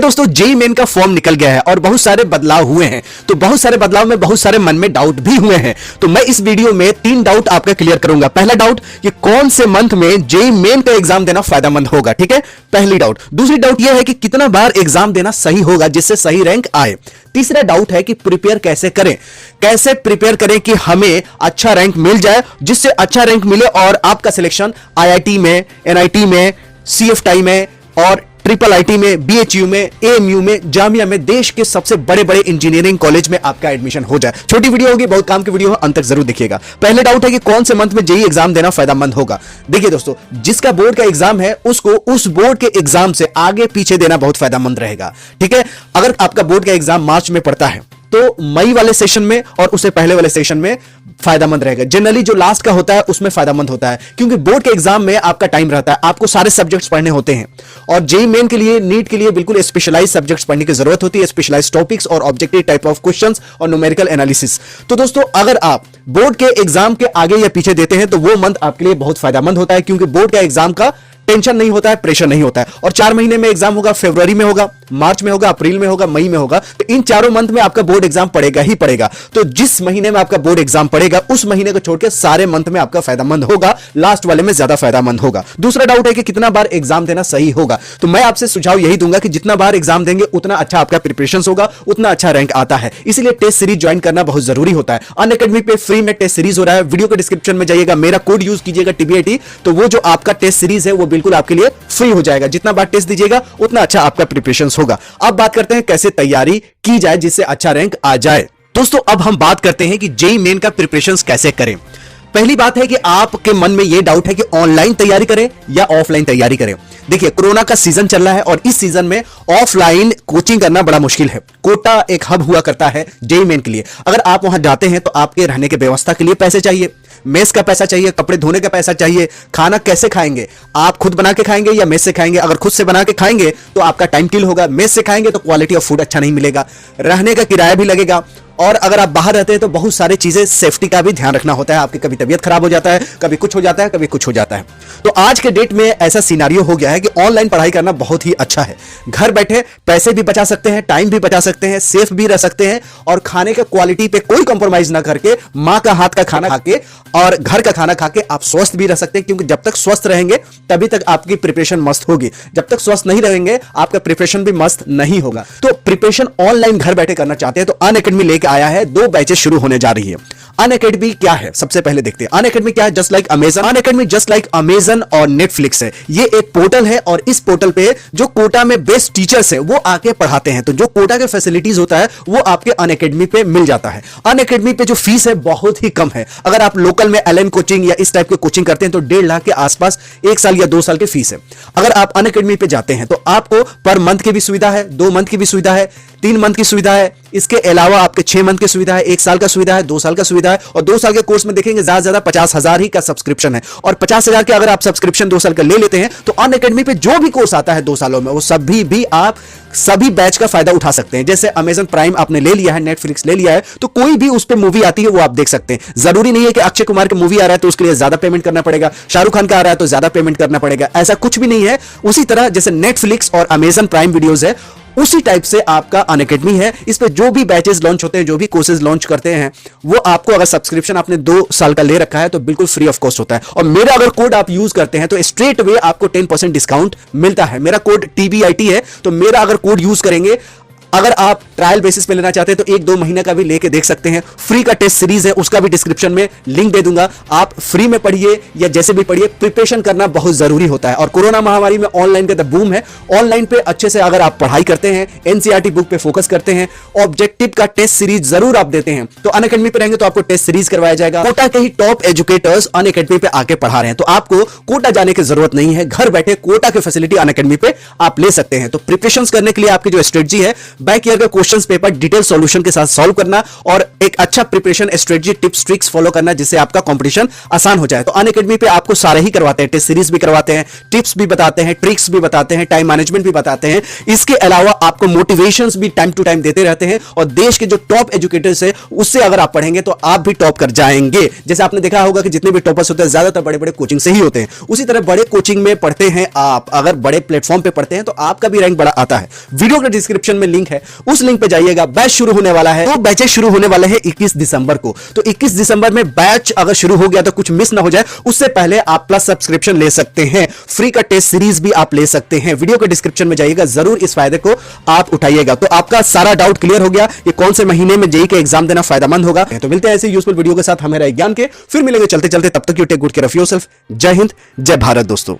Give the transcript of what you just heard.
दोस्तों, JEE main का form निकल गया है और बहुत सारे बदलाव हुए हैं। तो बहुत सारे बदलाव में बहुत सारे मन में डाउट भी हुए हैं। तो मैं इस वीडियो में 3 डाउट आपका क्लियर करूंगा। पहला डाउट कि कौन से मंथ में जेईई मेन का एग्जाम देना फायदेमंद होगा, ठीक है, पहली डाउट। दूसरी डाउट यह है कि कितना बार एग्जाम देना सही होगा जिससे सही रैंक आए। तीसरा डाउट है कि प्रिपेयर कैसे करें, कैसे प्रिपेयर करें कि हमें अच्छा रैंक मिल जाए, जिससे अच्छा रैंक मिले और आपका सिलेक्शन आईआईटी में, एनआईटी में, सीएफटीआई में और ट्रिपल आईटी में, बीएचयू में, एएमयू में, जामिया में, देश के सबसे बड़े बड़े इंजीनियरिंग कॉलेज में आपका एडमिशन हो जाए। छोटी वीडियो होगी, बहुत काम की वीडियो है, अंत तक जरूर देखिएगा। पहले डाउट है कि कौन से मंथ में जेईई एग्जाम देना फायदेमंद होगा। देखिए दोस्तों, जिसका बोर्ड का एग्जाम है उसको उस बोर्ड के एग्जाम से आगे पीछे देना बहुत फायदेमंद रहेगा, ठीक है। अगर आपका बोर्ड का एग्जाम मार्च में पड़ता है तो मई वाले सेशन में और उससे पहले वाले सेशन में फायदेमंद रहेगा। जनरली जो लास्ट का होता है उसमें फायदेमंद होता है, क्योंकि बोर्ड के एग्जाम में आपका टाइम रहता है, आपको सारे सब्जेक्ट्स पढ़ने होते हैं। और जेईई मेन के लिए, नीट के लिए बिल्कुल स्पेशलाइज सब्जेक्ट्स पढ़ने की जरूरत होती है, स्पेशलाइज टॉपिक्स और ऑब्जेक्टिव टाइप ऑफ क्वेश्चंस और न्यूमेरिकल एनालिसिस। तो दोस्तों, अगर आप बोर्ड के एग्जाम के आगे या पीछे देते हैं तो वो मंथ आपके लिए बहुत फायदेमंद होता है, क्योंकि बोर्ड का एग्जाम का टेंशन नहीं होता है, प्रेशर नहीं होता है। और 4 महीने में एग्जाम होगा, फरवरी में होगा, मार्च में होगा, अप्रैल में होगा, मई में होगा। तो इन चारों मंथ में आपका बोर्ड एग्जाम पड़ेगा ही पड़ेगा। तो जिस महीने में आपका बोर्ड एग्जाम पड़ेगा उस महीने को छोड़कर सारे मंथ में आपका फायदेमंद होगा, लास्ट वाले में ज्यादा फायदेमंद होगा। दूसरा डाउट है कि कितना बार एग्जाम देना सही होगा। तो मैं आपसे सुझाव यही दूंगा कि जितना बार एग्जाम देंगे उतना अच्छा आपका प्रिपरेशन होगा, उतना अच्छा रैंक आता है। इसलिए टेस्ट सीरीज ज्वाइन करना बहुत जरूरी होता है। अनअकैडमी पे फ्री में टेस्ट सीरीज हो रहा है, वीडियो के डिस्क्रिप्शन में जाइएगा, मेरा कोड यूज कीजिएगा TBIT, तो वो जो आपका टेस्ट सीरीज है वो बिल्कुल आपके लिए फ्री हो जाएगा। जितना बार टेस्ट दीजिएगा उतना अच्छा आपका प्रिपरेशन होगा। अब बात करते हैं कैसे तैयारी की जाए जिससे अच्छा रैंक आ जाए। दोस्तों, अब हम बात करते हैं कि जेईई मेन का प्रिपरेशन कैसे करें। पहली बात है कि आपके मन में यह डाउट है कि ऑनलाइन तैयारी करें या ऑफलाइन तैयारी करें। देखिए, कोरोना का सीजन चल रहा है और इस सीजन में ऑफलाइन कोचिंग करना बड़ा मुश्किल है। कोटा एक हब हुआ करता है जेईई मेन के लिए। अगर आप वहां जाते हैं तो आपके रहने की व्यवस्था के लिए पैसे चाहिए, मेस का पैसा चाहिए, कपड़े धोने का पैसा चाहिए, खाना कैसे खाएंगे, आप खुद बना के खाएंगे या मेस से खाएंगे। अगर खुद से बना के खाएंगे तो आपका टाइम किल होगा, मेस से खाएंगे तो क्वालिटी ऑफ फूड अच्छा नहीं मिलेगा, रहने का किराया भी लगेगा। और अगर आप बाहर रहते हैं तो बहुत सारी चीजें, सेफ्टी का भी ध्यान रखना होता है। आपकी कभी तबीयत खराब हो जाता है, कभी कुछ हो जाता है, कभी कुछ हो जाता है। तो आज के डेट में ऐसा सिनेरियो हो गया है कि ऑनलाइन पढ़ाई करना बहुत ही अच्छा है। घर बैठे पैसे भी बचा सकते हैं, टाइम भी बचा सकते हैं, सेफ भी रह सकते हैं और खाने के क्वालिटी पे कोई कंप्रोमाइज ना करके मां का हाथ का खाना खाके और घर का खाना खाके आप स्वस्थ भी रह सकते हैं। क्योंकि जब तक स्वस्थ रहेंगे तभी तक आपकी प्रिपरेशन मस्त होगी, जब तक स्वस्थ नहीं रहेंगे आपका प्रिपरेशन भी मस्त नहीं होगा। तो प्रिपरेशन ऑनलाइन घर बैठे करना चाहते हैं तो अनअकैडमी लेके आया है, 2 बैचेस शुरू होने जा रही है। अनअकैडमी क्या है, सबसे पहले देखते हैं। अनअकैडमी क्या है? Just like Amazon. Unacademy just like Amazon और नेटफ्लिक्स है। ये एक पोर्टल है और इस पोर्टल पे जो कोटा में बेस्ट टीचर्स हैं वो आके पढ़ाते हैं। तो जो कोटा के फैसिलिटीज होता है वो आपके अनअकैडमी पे मिल जाता है। अनअकैडमी पे जो फीस है बहुत ही कम है। अगर आप लोकल में एलएन कोचिंग या इस टाइप के कोचिंग करते हैं तो 1.5 लाख के आसपास 1 साल या 2 साल की फीस है। अगर आप अनअकैडमी पे जाते हैं तो आपको पर मंथ की भी सुविधा है, 2 मंथ की भी सुविधा है, 3 मंथ की सुविधा है। इसके अलावा आपके 6 मंथ की सुविधा है, 1 साल का सुविधा है, 2 साल का सुविधा है। और 2 साल के कोर्स में देखेंगे ज्यादा से ज्यादा 50,000 ही का सब्सक्रिप्शन है। और 50,000 के अगर आप सब्सक्रिप्शन 2 साल का ले लेते हैं तो अनअकैडमी पे जो भी कोर्स आता है 2 सालों में वो सभी बैच का फायदा उठा सकते हैं। जैसे अमेजन प्राइम आपने ले लिया है, नेटफ्लिक्स ले लिया है, तो कोई भी उस पर मूवी आती है वो आप देख सकते हैं। जरूरी नहीं है कि अक्षय कुमार का मूवी आ रहा है तो उसके लिए ज्यादा पेमेंट करना पड़ेगा, शाहरुख खान का आ रहा है तो ज्यादा पेमेंट करना पड़ेगा, ऐसा कुछ भी नहीं है। उसी तरह जैसे नेटफ्लिक्स और अमेजन प्राइम वीडियोज है उसी टाइप से आपका अनअकैडमी है। इस पे जो भी बैचेस लॉन्च होते हैं, जो भी कोर्सेज लॉन्च करते हैं वो आपको, अगर सब्सक्रिप्शन आपने 2 साल का ले रखा है तो बिल्कुल फ्री ऑफ कॉस्ट होता है। और मेरा अगर कोड आप यूज करते हैं तो स्ट्रेट वे आपको 10% डिस्काउंट मिलता है। मेरा कोड TBIT है, तो मेरा अगर कोड यूज करेंगे, अगर आप ट्रायल बेसिस पे लेना चाहते हैं तो 1-2 महीने का भी लेके देख सकते हैं। फ्री का टेस्ट सीरीज है, उसका भी डिस्क्रिप्शन में लिंक दे दूंगा। आप फ्री में पढ़िए या जैसे भी पढ़िए, प्रिपरेशन करना बहुत जरूरी होता है। और कोरोना महामारी में ऑनलाइन का बूम है। ऑनलाइन पे अच्छे से अगर आप पढ़ाई करते हैं, NCERT बुक पे फोकस करते हैं, ऑब्जेक्टिव का टेस्ट सीरीज जरूर आप देते हैं तो अनअकैडमी पे रहेंगे तो आपको टेस्ट सीरीज करवाया जाएगा। कोटा के ही टॉप एजुकेटर्स अनअकैडमी पे आके पढ़ा रहे हैं, तो आपको कोटा जाने की जरूरत नहीं है। घर बैठे कोटा की फैसिलिटी अनअकैडमी पे आप ले सकते हैं। तो प्रिपरेशन करने के लिए आपकी जो स्ट्रेटजी है बैक ईयर का क्वेश्चंस पेपर डिटेल सॉल्यूशन के साथ सॉल्व करना और एक अच्छा preparation strategy tips tricks follow करना जिससे आपका कंपटीशन आसान हो जाए। तो अनअकैडमी पे आपको सारे ही करवाते हैं, टेस्ट सीरीज भी करवाते हैं, टिप्स भी बताते हैं, ट्रिक्स भी बताते हैं, टाइम मैनेजमेंट भी बताते हैं। इसके अलावा आपको मोटिवेशंस भी टाइम टू टाइम देते रहते हैं और देश के जो टॉप एजुकेटर्स है उससे अगर आप पढ़ेंगे तो आप भी टॉप कर जाएंगे। जैसे आपने देखा होगा कि जितने भी टॉपर्स होते हैं ज्यादातर बड़े बड़े कोचिंग से ही होते हैं, उसी तरह बड़े कोचिंग में पढ़ते हैं आप, अगर बड़े प्लेटफॉर्म पे पढ़ते हैं तो आपका भी रैंक बड़ा आता है। वीडियो के डिस्क्रिप्शन में लिंक है, उस लिंक पे जाइएगा। बैच शुरू होने वाला है, तो बैचेस शुरू होने वाले हैं 21 दिसंबर को। तो 21 दिसंबर में बैच अगर शुरू हो गया तो कुछ मिस ना हो जाए, उससे पहले आप प्लस सब्सक्रिप्शन ले सकते हैं, फ्री का टेस्ट सीरीज भी आप ले सकते हैं। वीडियो के डिस्क्रिप्शन में जाइएगा, जरूर इस फायदे को आप उठाइएगा। तो आपका सारा डाउट क्लियर हो गया ये कौन से महीने में जेईई का एग्जाम देना फायदेमंद होगा। तो मिलते हैं ऐसे यूजफुल वीडियो के साथ हमारे ज्ञान के, फिर मिलेंगे चलते चलते। तब तक you take good care of yourself. जय हिंद, जय भारत दोस्तों।